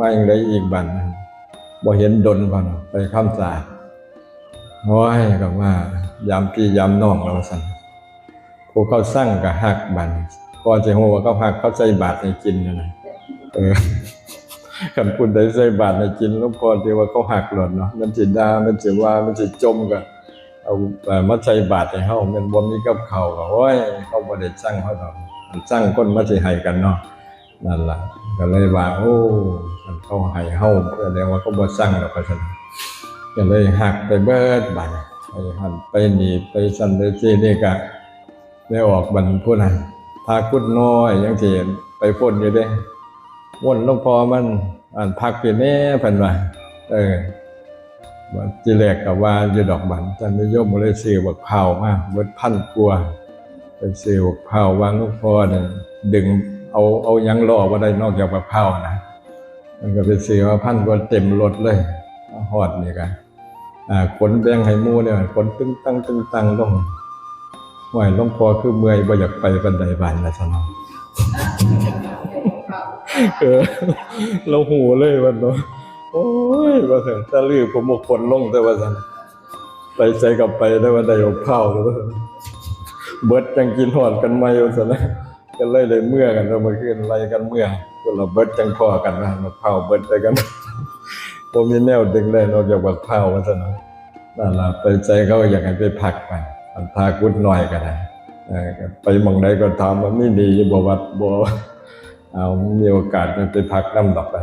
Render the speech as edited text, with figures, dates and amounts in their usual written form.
มาอย่างไรอีกบันบ่เห็นดนก่อนไปข้ามสาโอ้ยก็ว่ายามพี่ยามน้องเราสั่นผู้เขาสร้างกับหักบันก็จะหัวเขาหักเขาใส่บาตรให้กินนะขันปุ่นได้ใส่บาตรให้กินแล้วพอที่ว่าเขาหักหล่นเนาะมันจิดามันจิว่ามันจิจมกันเอามาใส่บาตรให้เขาเป็นบ่มีกับเขาก็โอ้ยเขาบ่ได้สร้างเขาดอกสร้างคนมาสิให้กันเนาะนั่นล่ะก็เลยว่าโอ้มันเขาให้เฮาแสดงว่าเขาบ่สร้างดอกเพราะฉะนั้นก็เลยหักไปเบิดบัดไปหันไปนี่ไปสั่นไปซี่นี่ก็ได้ออกบันผู้นั้นพากุดน้อยยังสิไปพ่นอยู่เด้วนหลวงพ่อมันพักอยู่แน่เพิ่นว่าว่าจิแรกก็ว่าอยู่ดอกบันท่านนิยมบ่ได้ซื้อบักพร้าวมาเบิดพันกว่าไปซื้อบักพร้าววางหลวงพ่อนี่ดึงเอาหยังรอบ่ได้นอกจากบักพร้าวนะมันก็ไปซื้อมาพันกว่าเต็มรถเลยฮอดนี่ก็ขนแบ่งให้หมู่เนี่ยขนตึงตังลงห้วยหลวงพ่อคือเมื่อยบ่อยากไปปานใดบ้านน่ะซั่นเนาะเราหูเลยว่าเนาะโอ้ยว่าซั่นตะลือผมขนลงแต่ว่าซั่นไปใส่กับไปได้ว่าได้เอาข้าวแล้วเบิดจังกินฮอดกันใหม่ว่าซั่นนะก็เลยเมื่อกันเรามาขึ้นไล่กันเมื่อก็เราเบิดจังพอกันนะมาข้าวเบิดใส่กันบ่มีแนวดึงได้นอกจากบักข้าวว่าซั่นเนาะนั่นล่ะไปใจเขาอยากให้ไปพักไปมันพากุดน้อยก็ได้ไปหม่องใดก็ถามว่ามีดีบ่วัดบ่เอามีโอกาสไปพักนำดอกไป